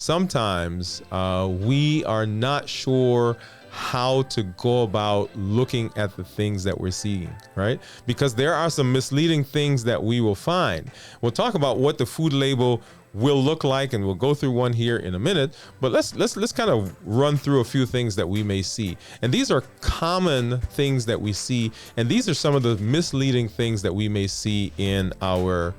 sometimes we are not sure how to go about looking at the things that we're seeing, right? Because there are some misleading things that we will find. We'll talk about what the food label will look like, and we'll go through one here in a minute, but let's kind of run through a few things that we may see. And these are common things that we see, and these are some of the misleading things that we may see in our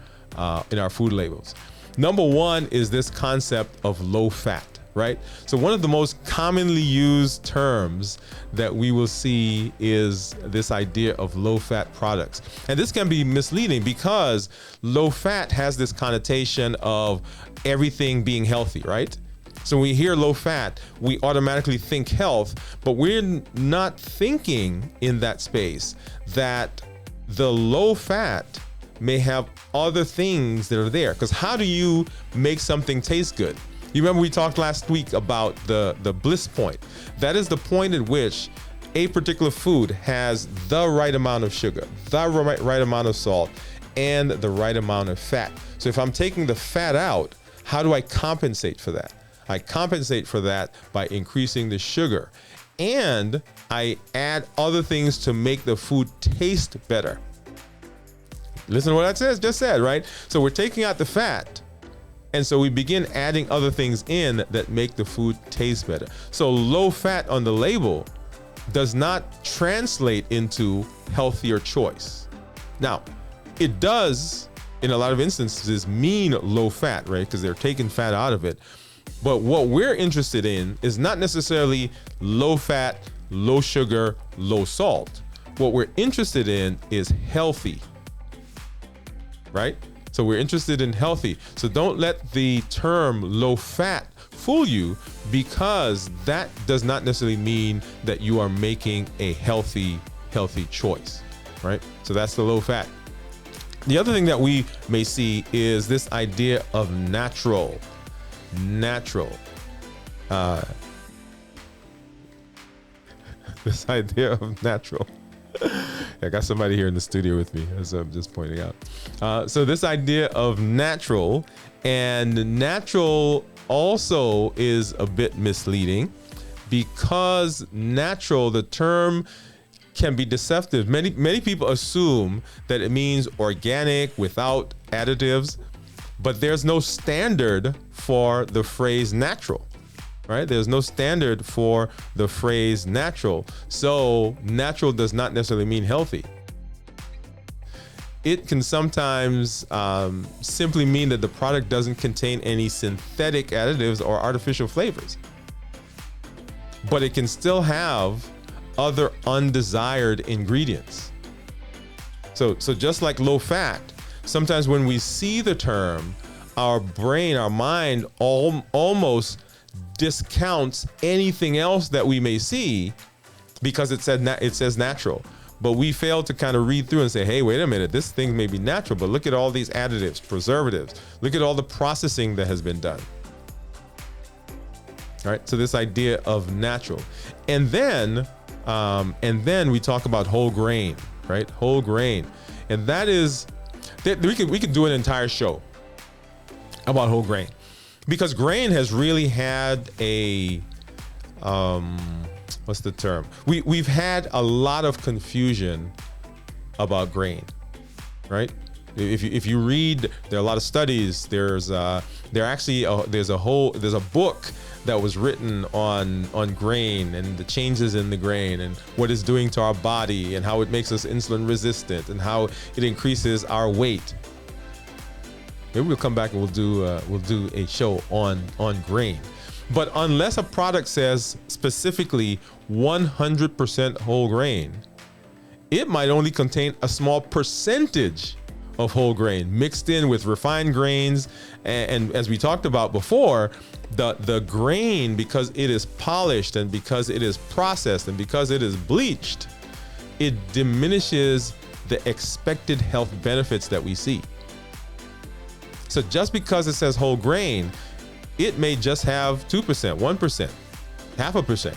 food labels. Number one is this concept of low fat, right? So one of the most commonly used terms that we will see is this idea of low fat products. And this can be misleading because low fat has this connotation of everything being healthy, right? So when we hear low fat, we automatically think health, but we're not thinking in that space that the low fat may have other things that are there. Because how do you make something taste good? You remember we talked last week about the bliss point. That is the point at which a particular food has the right amount of sugar, the right amount of salt, and the right amount of fat. So if I'm taking the fat out, how do I compensate for that? I compensate for that by increasing the sugar. And I add other things to make the food taste better. Listen to what I just said, right? So we're taking out the fat, and so we begin adding other things in that make the food taste better. So low fat on the label does not translate into healthier choice. Now, it does, in a lot of instances, mean low fat, right? Because they're taking fat out of it. But what we're interested in is not necessarily low fat, low sugar, low salt. What we're interested in is healthy, right? So we're interested in healthy. So don't let the term low fat fool you, because that does not necessarily mean that you are making a healthy choice, right? So that's the low fat. The other thing that we may see is this idea of natural. This idea of natural. I got somebody here in the studio with me, as I'm just pointing out. So this idea of natural, and natural also is a bit misleading, because natural, the term can be deceptive. Many people assume that it means organic without additives, but there's no standard for the phrase natural. Right? There's no standard for the phrase natural. So natural does not necessarily mean healthy. It can sometimes simply mean that the product doesn't contain any synthetic additives or artificial flavors. But it can still have other undesired ingredients. So just like low fat, sometimes when we see the term, our brain, our mind almost discounts anything else that we may see because it says natural. But we fail to kind of read through and say, hey, wait a minute, this thing may be natural, but look at all these additives, preservatives. Look at all the processing that has been done. All right, so this idea of natural. And then we talk about whole grain, right? Whole grain. And that is, we could do an entire show about whole grain. Because grain has really had a, what's the term? We've had a lot of confusion about grain, right? If you read, there are a lot of studies. There's a book that was written on grain and the changes in the grain and what it's doing to our body and how it makes us insulin resistant and how it increases our weight. Maybe we'll come back and we'll do a show on grain. But unless a product says specifically 100% whole grain, it might only contain a small percentage of whole grain mixed in with refined grains. And as we talked about before, the grain, because it is polished and because it is processed and because it is bleached, it diminishes the expected health benefits that we see. So just because it says whole grain, it may just have 2%, 1%, 0.5%.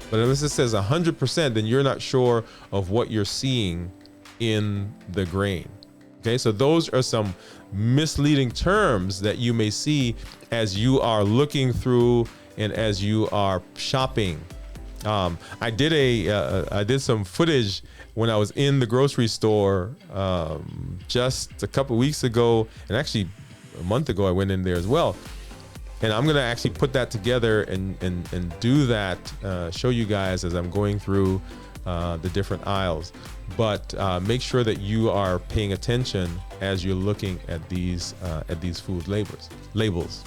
But unless it says 100%, then you're not sure of what you're seeing in the grain. Okay, so those are some misleading terms that you may see as you are looking through and as you are shopping. I did some footage when I was in the grocery store just a couple weeks ago, and actually a month ago I went in there as well. And I'm gonna actually put that together and do that, show you guys as I'm going through the different aisles. But make sure that you are paying attention as you're looking at these food labels.